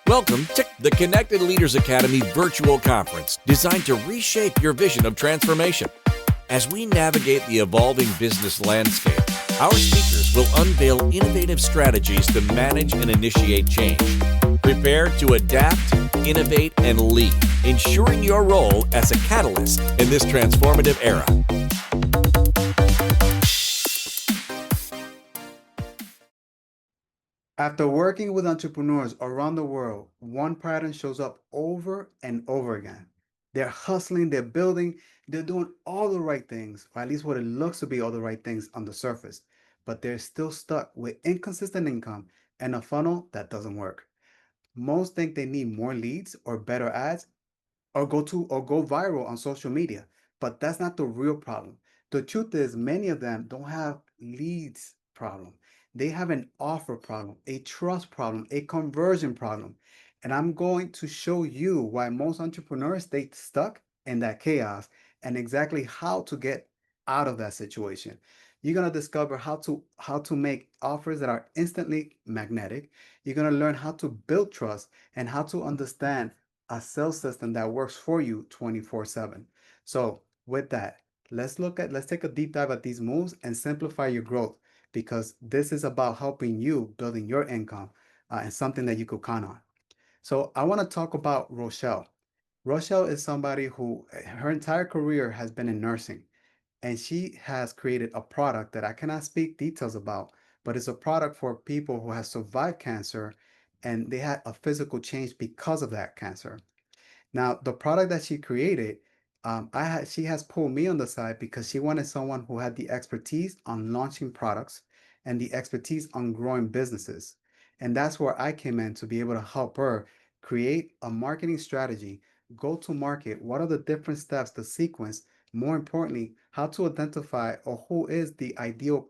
Welcome to the Connected Leaders Academy virtual conference designed to reshape your vision of transformation. As we navigate the evolving business landscape, our speakers will unveil innovative strategies to manage and initiate change. Prepare to adapt, innovate, and lead, ensuring your role as a catalyst in this transformative era. After working with entrepreneurs around the world, one pattern shows up over and over again. They're hustling, they're building, they're doing all the right things, or at least what it looks to be all the right things on the surface, but they're still stuck with inconsistent income and a funnel that doesn't work. Most think they need more leads or better ads or go viral on social media, but that's not the real problem. The truth is many of them don't have leads problem. They have an offer problem, a trust problem, a conversion problem. And I'm going to show you why most entrepreneurs stay stuck in that chaos and exactly how to get out of that situation. You're going to discover how to make offers that are instantly magnetic. You're going to learn how to build trust and how to understand a sales system that works for you 24/7. So with that, let's take a deep dive at these moves and simplify your growth because this is about helping you building your income and something that you could count on. So I want to talk about Rochelle. Rochelle is somebody who her entire career has been in nursing, and she has created a product that I cannot speak details about, but it's a product for people who have survived cancer and they had a physical change because of that cancer. Now, the product that she created, she has pulled me on the side because she wanted someone who had the expertise on launching products and the expertise on growing businesses. And that's where I came in to be able to help her create a marketing strategy, go to market, what are the different steps, the sequence, more importantly, how to identify or who is the ideal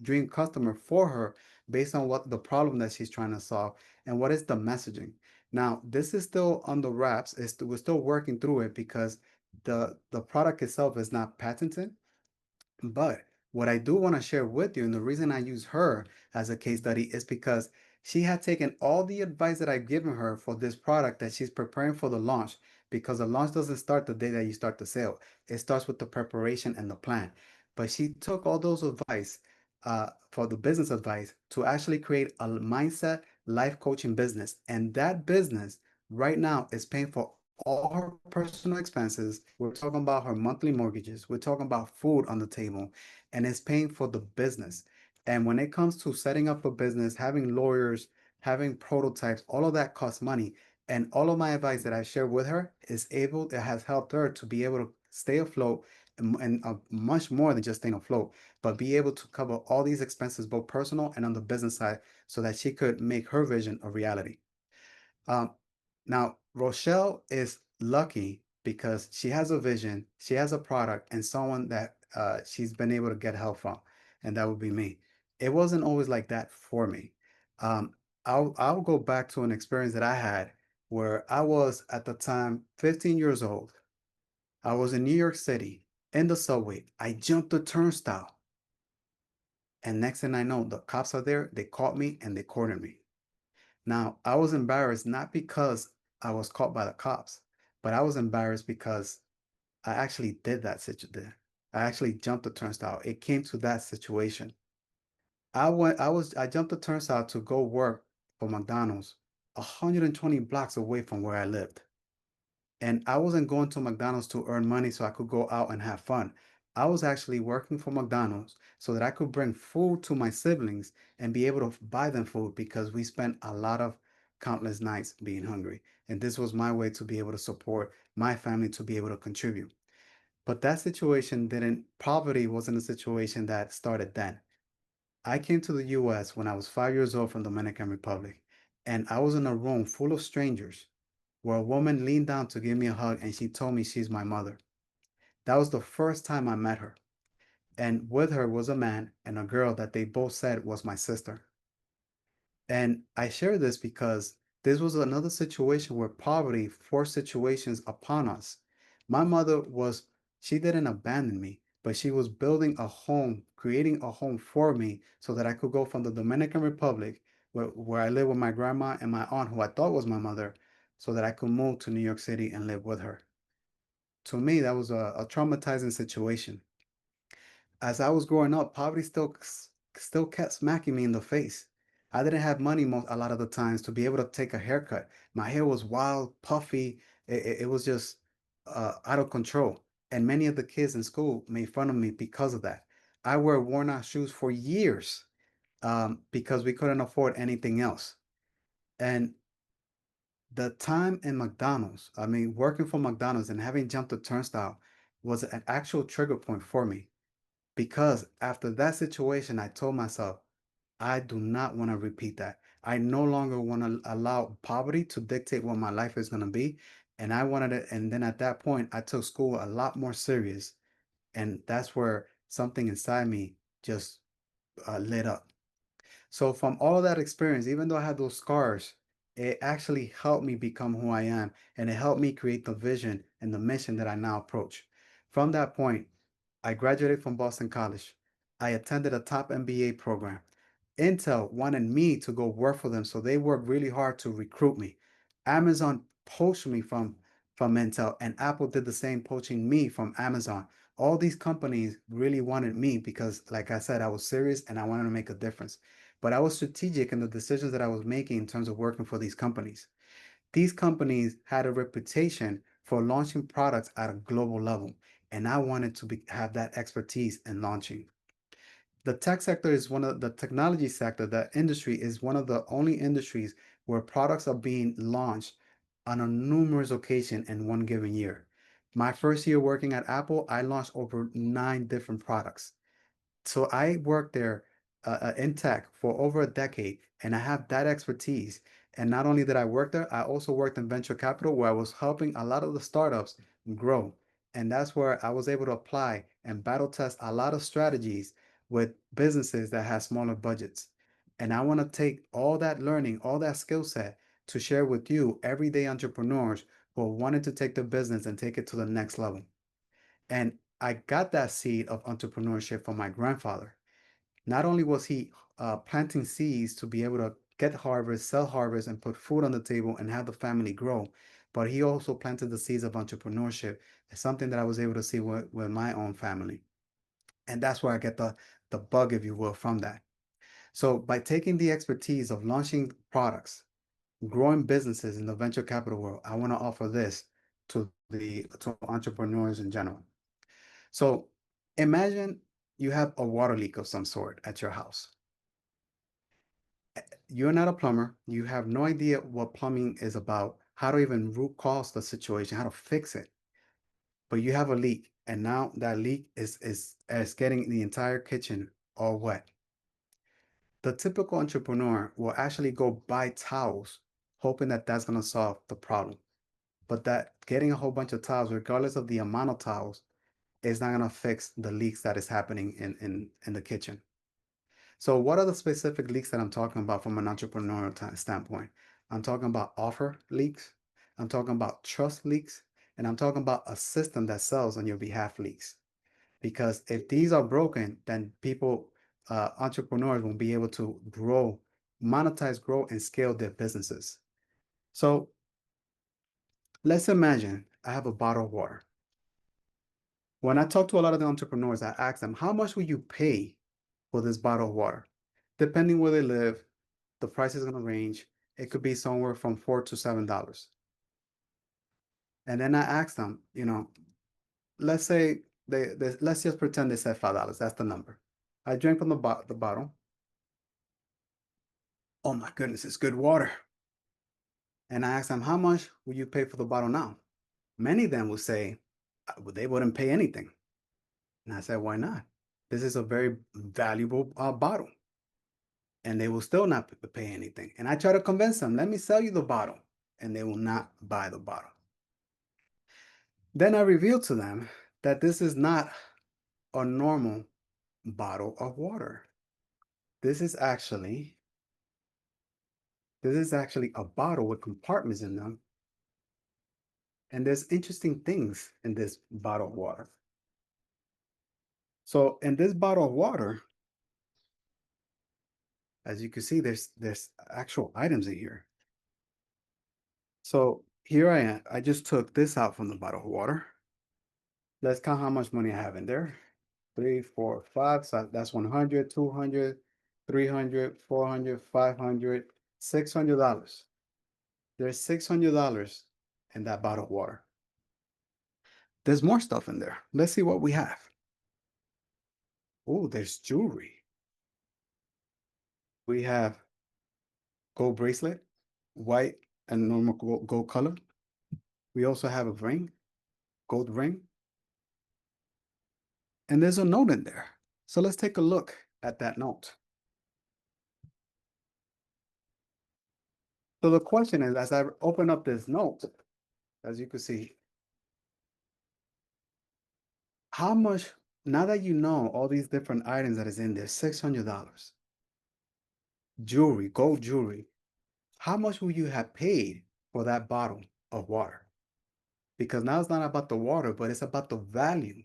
dream customer for her based on what the problem that she's trying to solve and what is the messaging. Now, this is still on the wraps. We're still working through it because the product itself is not patented. But what I do want to share with you, and the reason I use her as a case study is because she had taken all the advice that I've given her for this product that she's preparing for the launch, because the launch doesn't start the day that you start the sale. It starts with the preparation and the plan. But she took all those advice for the business advice to actually create a mindset life coaching business. And that business right now is paying for all her personal expenses. We're talking about her monthly mortgages. We're talking about food on the table, and it's paying for the business. And when it comes to setting up a business, having lawyers, having prototypes, all of that costs money. And all of my advice that I share with her it has helped her to be able to stay afloat and much more than just staying afloat, but be able to cover all these expenses, both personal and on the business side, so that she could make her vision a reality. Um, Now, Rochelle is lucky because she has a vision, she has a product, and someone that she's been able to get help from, and that would be me. It wasn't always like that for me. Um, I'll go back to an experience that I had where I was at the time 15 years old. I was in New York City in the subway. I jumped the turnstile, and next thing I know, the cops are there. They caught me and they cornered me. Now, I was embarrassed not because I was caught by the cops, but I was embarrassed because I actually did that situation. I actually jumped the turnstile. It came to that situation. I jumped the turnstile to go work for McDonald's 120 blocks away from where I lived. And I wasn't going to McDonald's to earn money so I could go out and have fun. I was actually working for McDonald's so that I could bring food to my siblings and be able to buy them food because we spent a lot of countless nights being hungry. And this was my way to be able to support my family to be able to contribute. But that situation didn't, poverty wasn't a situation that started then. I came to the US when I was 5 years old from Dominican Republic, and I was in a room full of strangers where a woman leaned down to give me a hug and she told me she's my mother. That was the first time I met her. And with her was a man and a girl that they both said was my sister. And I share this because this was another situation where poverty forced situations upon us. My mother was, she didn't abandon me, but she was building a home, creating a home for me so that I could go from the Dominican Republic where I live with my grandma and my aunt, who I thought was my mother, so that I could move to New York City and live with her. To me, that was a traumatizing situation. As I was growing up, poverty still kept smacking me in the face. I didn't have money a lot of the times to be able to take a haircut. My hair was wild, puffy. It was just out of control. And many of the kids in school made fun of me because of that. I wear worn out shoes for years because we couldn't afford anything else. And the time in McDonald's, I mean, working for McDonald's and having jumped the turnstile was an actual trigger point for me. Because after that situation, I told myself, I do not want to repeat that. I no longer want to allow poverty to dictate what my life is going to be. And I wanted it. And then at that point, I took school a lot more serious. And that's where something inside me just lit up. So from all that experience, even though I had those scars, it actually helped me become who I am, and it helped me create the vision and the mission that I now approach. From that point, I graduated from Boston College. I attended a top MBA program. Intel wanted me to go work for them, so they worked really hard to recruit me. Amazon poached me from Intel, and Apple did the same, poaching me from Amazon. All these companies really wanted me because, like I said, I was serious and I wanted to make a difference. But I was strategic in the decisions that I was making in terms of working for these companies. These companies had a reputation for launching products at a global level, and I wanted to have that expertise in launching. The tech sector is one of the technology sector, the industry is one of the only industries where products are being launched on a numerous occasion in one given year. My first year working at Apple, I launched over 9 different products. So I worked there in tech for over a decade, and I have that expertise. And not only did I work there, I also worked in venture capital where I was helping a lot of the startups grow. And that's where I was able to apply and battle test a lot of strategies with businesses that have smaller budgets. And I want to take all that learning, all that skill set to share with you, everyday entrepreneurs who wanted to take their business and take it to the next level. And I got that seed of entrepreneurship from my grandfather. Not only was he planting seeds to be able to get harvest, sell harvest, and put food on the table and have the family grow, but he also planted the seeds of entrepreneurship. It's something that I was able to see with my own family. And that's where I get the bug, if you will, from that. So by taking the expertise of launching products, growing businesses in the venture capital world, I want to offer this to entrepreneurs in general. So imagine you have a water leak of some sort at your house. You're not a plumber. You have no idea what plumbing is about, how to even root cause the situation, how to fix it. But you have a leak, and now that leak is getting the entire kitchen all wet. The typical entrepreneur will actually go buy towels, hoping that that's going to solve the problem. But that getting a whole bunch of towels, regardless of the amount of towels, is not going to fix the leaks that is happening in the kitchen. So what are the specific leaks that I'm talking about from an entrepreneurial standpoint? I'm talking about offer leaks. I'm talking about trust leaks. And I'm talking about a system that sells on your behalf leaks. Because if these are broken, then entrepreneurs won't be able to grow, monetize, grow, and scale their businesses. So let's imagine I have a bottle of water. When I talk to a lot of the entrepreneurs, I ask them, how much will you pay for this bottle of water? Depending where they live, the price is going to range. It could be somewhere from $4 to $7. And then I ask them, let's say let's just pretend they said $5. That's the number. I drank from the bottle. Oh my goodness, it's good water. And I ask them, how much will you pay for the bottle now? Many of them will say they wouldn't pay anything. And I said, why not? This is a very valuable bottle. And they will still not pay anything. And I try to convince them, let me sell you the bottle. And they will not buy the bottle. Then I reveal to them that this is not a normal bottle of water. This is actually a bottle with compartments in them. And there's interesting things in this bottle of water. So in this bottle of water, As you can see, there's actual items in here. So here I am. I just took this out from the bottle of water. Let's count how much money I have in there. 3, 4, 5. So that's 100, 200, 300, 400, 500, $600. There's $600 in that bottle of water. There's more stuff in there. Let's see what we have. Oh, there's jewelry. We have gold bracelet, white and normal gold color. We also have a ring, gold ring. And there's a note in there. So let's take a look at that note. So the question is, as I open up this note, as you can see, how much, now that you know all these different items that is in there, $600, jewelry, gold jewelry, how much will you have paid for that bottle of water? Because now it's not about the water, but it's about the value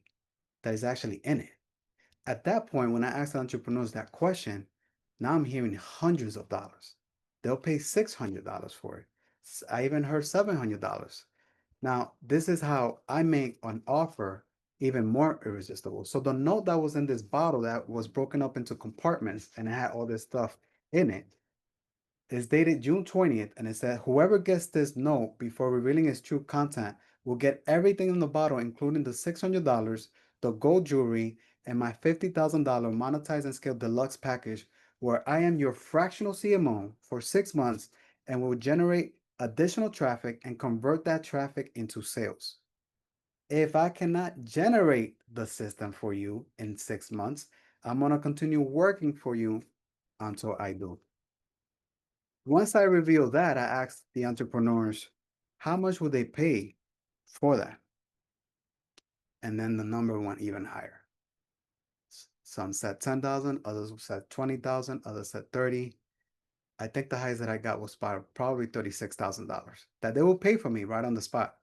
that is actually in it. At that point, when I ask entrepreneurs that question, now I'm hearing hundreds of dollars. They'll pay $600 for it. I even heard $700. Now, this is how I make an offer even more irresistible. So the note that was in this bottle that was broken up into compartments and it had all this stuff in it is dated June 20th, and it said, whoever gets this note before revealing its true content will get everything in the bottle, including the $600, the gold jewelry, and my $50,000 monetized and scaled deluxe package, where I am your fractional CMO for 6 months and will generate additional traffic and convert that traffic into sales. If I cannot generate the system for you in 6 months, I'm going to continue working for you until I do. Once I reveal that, I asked the entrepreneurs, how much would they pay for that? And then the number went even higher. Some said 10,000, others said 20,000, others said 30. I think the highest that I got was probably $36,000 that they will pay for me right on the spot.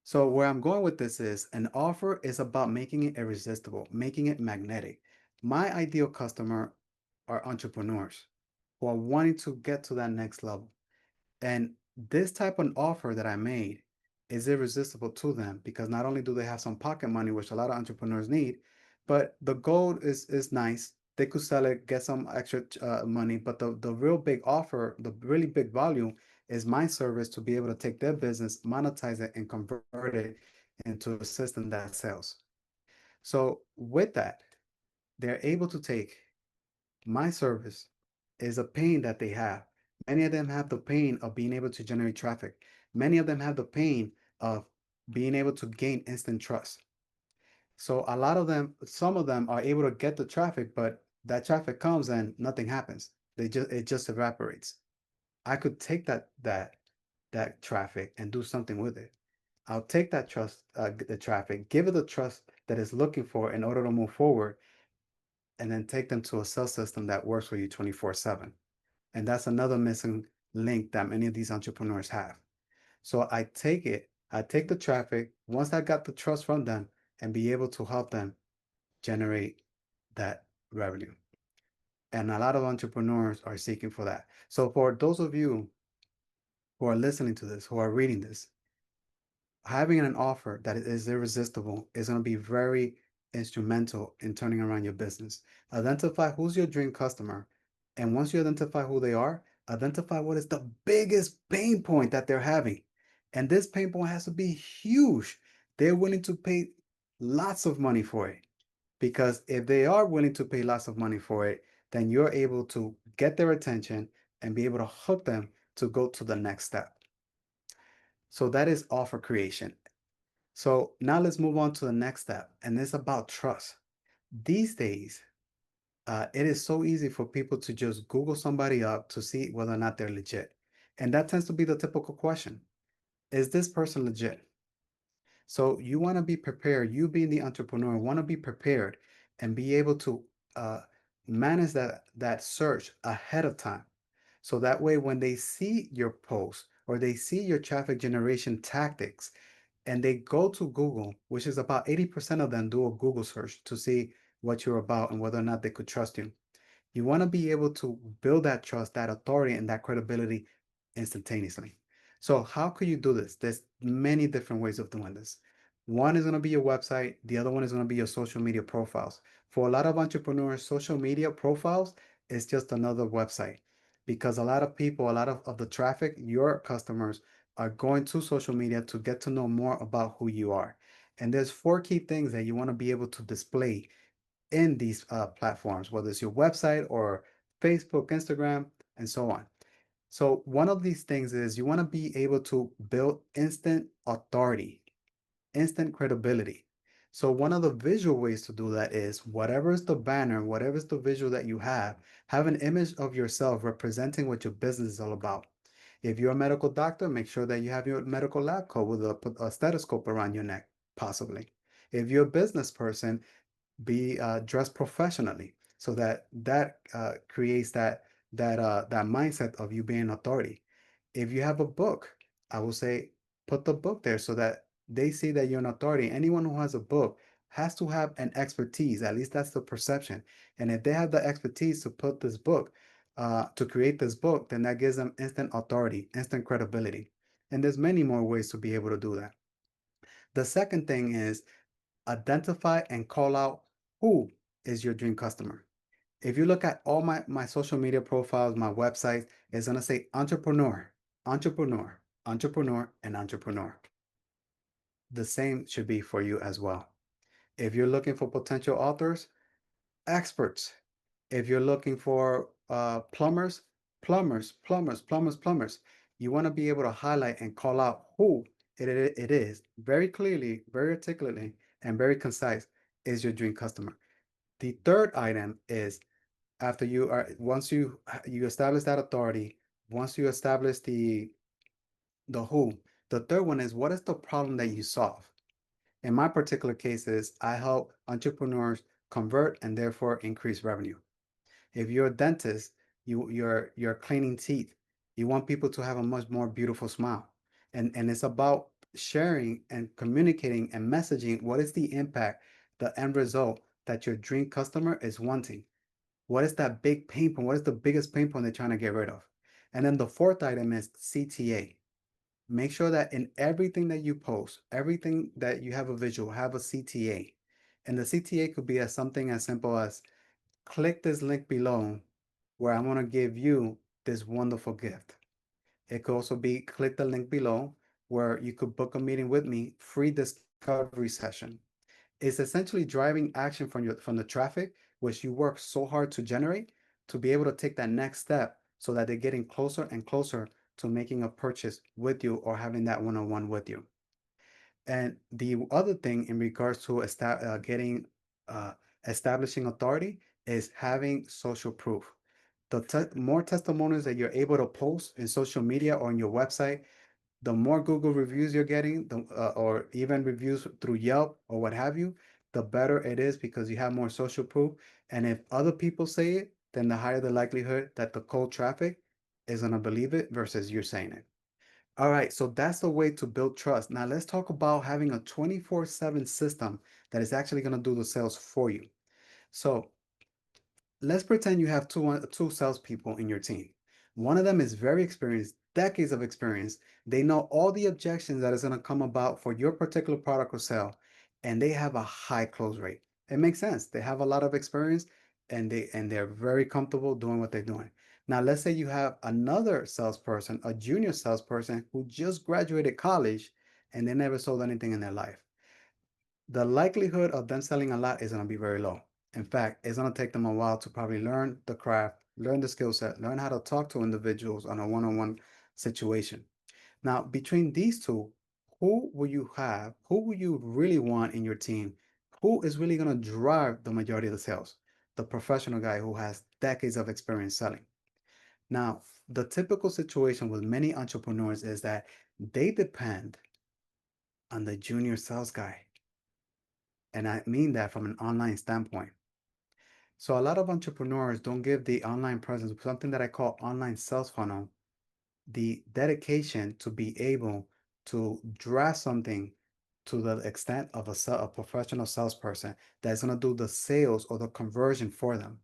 So where I'm going with this is an offer is about making it irresistible, making it magnetic. My ideal customer are entrepreneurs who are wanting to get to that next level. And this type of offer that I made is irresistible to them because not only do they have some pocket money, which a lot of entrepreneurs need, but the gold is nice. They could sell it, get some extra money, but the real big offer, the really big value is my service to be able to take their business, monetize it, and convert it into a system that sells. So with that, they're able to take my service is a pain that they have. Many of them have the pain of being able to generate traffic. Many of them have the pain of being able to gain instant trust. So a lot of them, some of them are able to get the traffic, but that traffic comes and nothing happens. It just evaporates. I could take that traffic and do something with it. I'll take that the traffic, give it the trust that it's looking for in order to move forward, and then take them to a sales system that works for you 24/7. And that's another missing link that many of these entrepreneurs have. So I take the traffic, once I got the trust from them, and be able to help them generate that revenue. And a lot of entrepreneurs are seeking for that. So for those of you who are listening to this, who are reading this, having an offer that is irresistible is going to be very instrumental in turning around your business. Identify who's your dream customer. And once you identify who they are, identify what is the biggest pain point that they're having. And this pain point has to be huge. They're willing to pay lots of money for it. Because if they are willing to pay lots of money for it, then you're able to get their attention and be able to hook them to go to the next step. So that is offer creation. So now let's move on to the next step, and it's about trust. These days, it is so easy for people to just Google somebody up to see whether or not they're legit. And that tends to be the typical question. Is this person legit? So you want to be prepared. You being the entrepreneur, want to be prepared and be able to manage that search ahead of time. So that way, when they see your post or they see your traffic generation tactics, and they go to Google, which is about 80% of them do a Google search to see what you're about and whether or not they could trust you. You want to be able to build that trust, that authority, and that credibility instantaneously. So, how could you do this? There's many different ways of doing this. One is going to be your website, the other one is going to be your social media profiles. For a lot of entrepreneurs, social media profiles is just another website because a lot of people, a lot of the traffic, your customers are going to social media to get to know more about who you are. And there's four key things that you want to be able to display in these platforms, whether it's your website or Facebook, Instagram, and so on. So, one of these things is you want to be able to build instant authority, instant credibility. So, one of the visual ways to do that is whatever is the banner, whatever is the visual that you have an image of yourself representing what your business is all about. If you're a medical doctor, make sure that you have your medical lab coat with a stethoscope around your neck, possibly. If you're a business person, be dressed professionally so that creates that mindset of you being authority. If you have a book, I will say put the book there so that they see that you're an authority. Anyone who has a book has to have an expertise, at least that's the perception. And if they have the expertise to put this book to create this book, then that gives them instant authority, instant credibility. And there's many more ways to be able to do that. The second thing is identify and call out who is your dream customer. If you look at all my social media profiles, my websites, it's gonna say entrepreneur, entrepreneur, entrepreneur, and entrepreneur. The same should be for you as well. If you're looking for potential authors, experts. If you're looking for plumbers, plumbers, plumbers, plumbers, plumbers, you want to be able to highlight and call out who it is very clearly, very articulately, and very concise is your dream customer. The third item is after you are once you establish that authority, once you establish the who, the third one is what is the problem that you solve? In my particular cases, I help entrepreneurs convert and therefore increase revenue. If you're a dentist, you're cleaning teeth. You want people to have a much more beautiful smile. And it's about sharing and communicating and messaging what is the impact, the end result that your dream customer is wanting. What is that big pain point? What is the biggest pain point they're trying to get rid of? And then the fourth item is CTA. Make sure that in everything that you post, everything that you have a visual, have a CTA. And the CTA could be as something as simple as click this link below where I'm going to give you this wonderful gift. It could also be click the link below where you could book a meeting with me, free discovery session. It's essentially driving action from the traffic, which you work so hard to generate, to be able to take that next step so that they're getting closer and closer to making a purchase with you or having that one-on-one with you. And the other thing in regards to getting uh, establishing authority is having social proof. The more testimonials that you're able to post in social media or on your website, the more Google reviews you're getting, or even reviews through Yelp or what have you, the better it is because you have more social proof. And if other people say it, then the higher the likelihood that the cold traffic is going to believe it versus you saying it. All right, so that's the way to build trust. Now let's talk about having a 24/7 system that is actually going to do the sales for you. So let's pretend you have two salespeople in your team. One of them is very experienced, decades of experience. They know all the objections that is going to come about for your particular product or sale, and they have a high close rate. It makes sense. They have a lot of experience, and they're very comfortable doing what they're doing. Now, let's say you have another salesperson, a junior salesperson who just graduated college and they never sold anything in their life. The likelihood of them selling a lot is going to be very low. In fact, it's going to take them a while to probably learn the craft, learn the skill set, learn how to talk to individuals on a one-on-one situation. Now, between these two, who will you have? Who will you really want in your team? Who is really going to drive the majority of the sales? The professional guy who has decades of experience selling. Now, the typical situation with many entrepreneurs is that they depend on the junior sales guy. And I mean that from an online standpoint. So a lot of entrepreneurs don't give the online presence, something that I call online sales funnel, the dedication to be able to draft something to the extent of a professional salesperson that's going to do the sales or the conversion for them.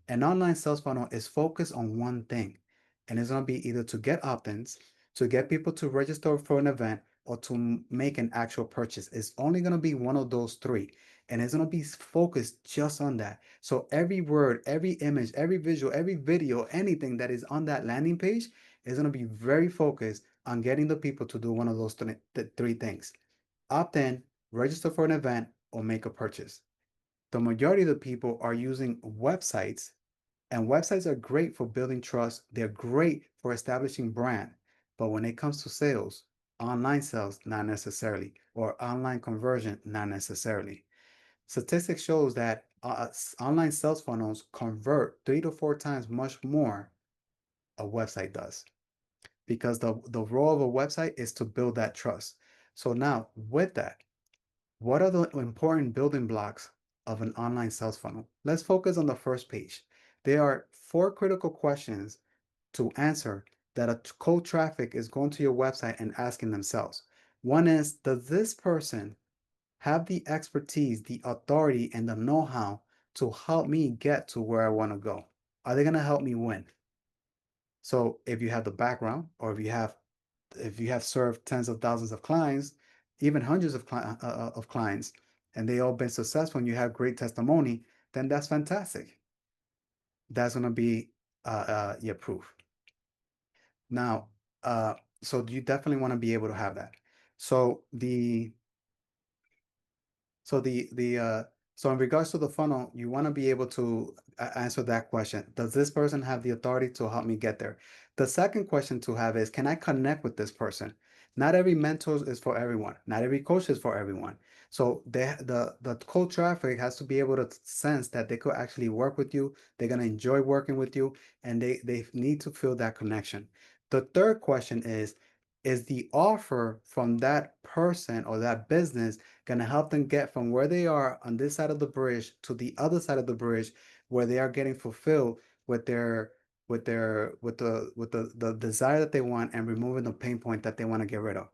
An online sales funnel is focused on one thing, and it's going to be either to get opt-ins, to get people to register for an event, or to make an actual purchase. It's only going to be one of those three, and it's going to be focused just on that. So every word, every image, every visual, every video, anything that is on that landing page is going to be very focused on getting the people to do one of those three things: opt in, register for an event, or make a purchase. The majority of the people are using websites, and websites are great for building trust. They're great for establishing brand. But when it comes to sales, online sales, not necessarily, or online conversion, not necessarily. Statistics shows that online sales funnels convert 3 to 4 times much more a website does, because the role of a website is to build that trust. So now with that, what are the important building blocks of an online sales funnel? Let's focus on the first page. There are 4 critical questions to answer that a cold traffic is going to your website and asking themselves. One is, does this person have the expertise, the authority, and the know-how to help me get to where I want to go? Are they going to help me win? So if you have the background, or if you have served tens of thousands of clients, even hundreds of clients, and they all been successful, and you have great testimony, then that's fantastic. That's going to be your proof. Now, so you definitely want to be able to have that. So so in regards to the funnel, you want to be able to answer that question. Does this person have the authority to help me get there? The second question to have is, can I connect with this person? Not every mentor is for everyone. Not every coach is for everyone. So the cold traffic has to be able to sense that they could actually work with you. They're gonna enjoy working with you, and they need to feel that connection. The third question is the offer from that person or that business going to help them get from where they are on this side of the bridge to the other side of the bridge, where they are getting fulfilled with the desire that they want, and removing the pain point that they want to get rid of.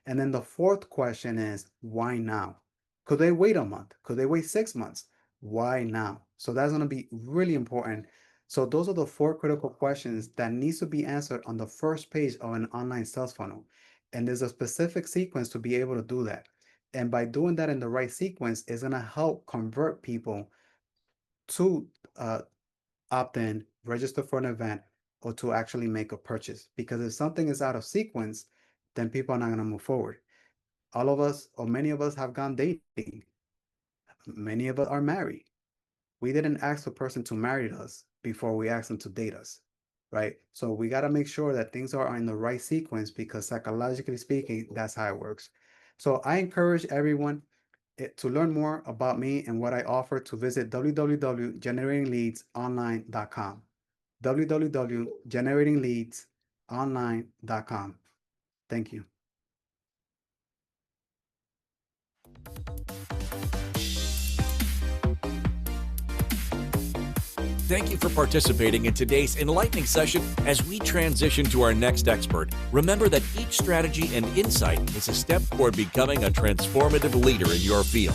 And then the fourth question is, why now? Could they wait a month? Could they wait 6 months? Why now? So that's going to be really important. So those are the 4 critical questions that needs to be answered on the first page of an online sales funnel. And there's a specific sequence to be able to do that. And by doing that in the right sequence, it's going to help convert people to opt in, register for an event, or to actually make a purchase. Because if something is out of sequence, then people are not going to move forward. All of us, or many of us, have gone dating. Many of us are married. We didn't ask the person to marry us before we asked them to date us, right? So we got to make sure that things are in the right sequence, because psychologically speaking, that's how it works. So I encourage everyone to learn more about me and what I offer to visit www.generatingleadsonline.com. www.generatingleadsonline.com. Thank you. Thank you for participating in today's enlightening session. As we transition to our next expert, remember that each strategy and insight is a step toward becoming a transformative leader in your field.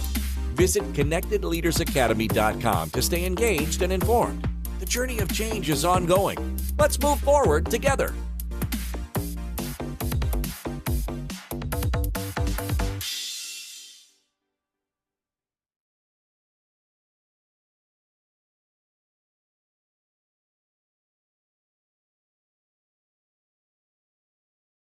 Visit connectedleadersacademy.com to stay engaged and informed. The journey of change is ongoing. Let's move forward together.